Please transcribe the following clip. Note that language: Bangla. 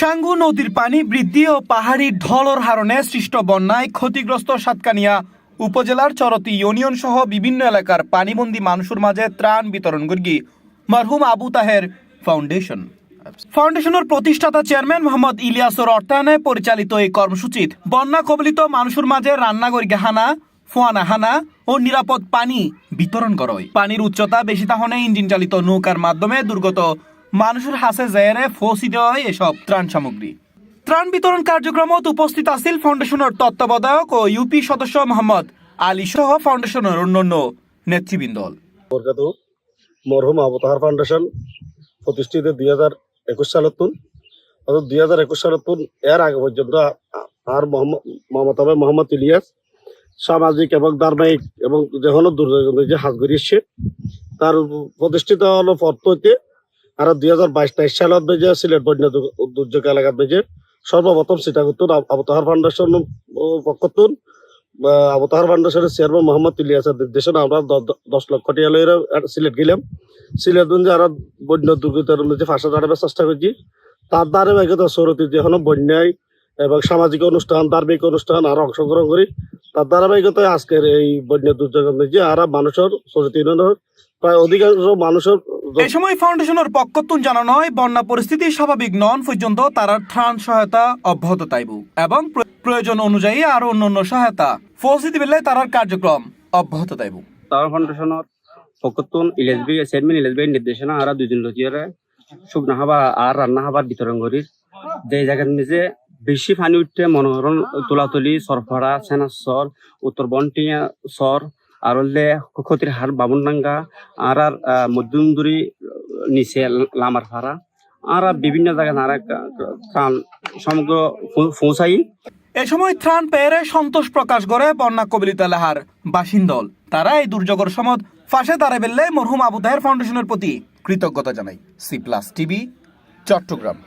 সাঙ্গু নদীর পানি বৃদ্ধি ও পাহাড়ি ঢলর হারণে সৃষ্ট বন্যায় ক্ষতিগ্রস্ত সাতকানিয়া উপজেলার চরতি ইউনিয়ন সহ বিভিন্ন এলাকার পানিবন্দী মানুষের মাঝে ত্রাণ বিতরণ করি মরহুম আবু তাহের ফাউন্ডেশনের প্রতিষ্ঠাতা চেয়ারম্যান মোহাম্মদ ইলিয়াসর অর্থায়নে পরিচালিত এই কর্মসূচিত বন্যা কবলিত মানুষের মাঝে রান্না করি হানা ফোয়ানা হানা ও নিরাপদ পানি বিতরণ করয়। পানির উচ্চতা বেশি তাহলে ইঞ্জিন চালিত নৌকার মাধ্যমে দুর্গত মানুষের হাসে জেরে ফসি দেওয়া হয় এসব ত্রাণ সামগ্রী। ত্রাণ বিতরণ কার্যক্রমত উপস্থিত আছিল ফাউন্ডেশনের তত্ত্বাবধায়ক ও ইউপি সদস্য মোহাম্মদ আলী সহ ফাউন্ডেশনের অন্যান্য নেতৃবৃন্দ। মরহুম আবু তাহের ফাউন্ডেশন প্রতিষ্ঠিত 2021 সালত 2021 সালত এর আগে পর্যন্ত আর মোহাম্মদ ইলিয়াস সামাজিক এবং ধার্মিক এবং যেকোনো দুর্যোগ যে হাত গড়িয়েছে তার প্রতিষ্ঠিত হলো পথ হইতে আর 2022-23 সালত বেজে সিলেট বন্যা দুর্যোগ এলাকাত বেজে সর্বপ্রথম সিটাগুতুন আবু তাহের ফাউন্ডেশন পক্ষতুন আবু তাহের ফাউন্ডেশনের চেয়ারম্যান মোহাম্মদ ইলিয়াসের নির্দেশনা আমরা 10 লক্ষ টাকা লইরা সিলেট গেলাম। সিলেট যারা বন্যা দুর্গতের যে ফাঁসা দাঁড়াবার চেষ্টা করছি তার দ্বারা সৌরতি যেখানে বন্যায় এবং সামাজিক অনুষ্ঠান ধার্মিক অনুষ্ঠান আরো অংশগ্রহণ করি তার ধারাবাহিকতায় আজকের এই বন্যা দুর্যোগ যে আর মানুষের সৌরতি প্রায় অধিকাংশ মানুষের এই সময় ফাউন্ডেশনের পক্ষতুন জানানো হয় বন্যা পরিস্থিতি স্বাভাবিক নন পর্যন্ত তারা ত্রাণ সহায়তা অব্যাহত থাকব এবং প্রয়োজন অনুযায়ী আরো অন্যান্য সহায়তা পৌঁছে দিলে তার কার্যক্রম অব্যাহত থাকব। তার ফাউন্ডেশনের পক্ষতুন ইলেসবি চেয়ারম্যান ইলেসবি নির্দেশনা আর দুদিন লজিয়ারে শুকনা হাবা আর রান্না হাবার বিতরণ করি যে জায়গার নিজে বেশি পানি উঠতে মনোহরণ তোলাতুলি সরফাড়া সেনাসর উত্তর বন্টিয়া সর আর ক্ষতির হার বাবুনডাঙ্গা আর মধ্যমদুরি নিচে লামার ফাড়া আর বিভিন্ন জায়গায় আর ত্রাণ সমগ্র পৌঁছাই। এ সময় ত্রাণ পেয়ে সন্তোষ প্রকাশ করে বন্যা কবলিত এলাকার বাসিন্দল তারা এই দুর্যোগের সময় ফাঁসে দাঁড়ায় বেললে মরহুম আবু তাহের ফাউন্ডেশনের প্রতি কৃতজ্ঞতা জানাই। C+ TV Chittagong.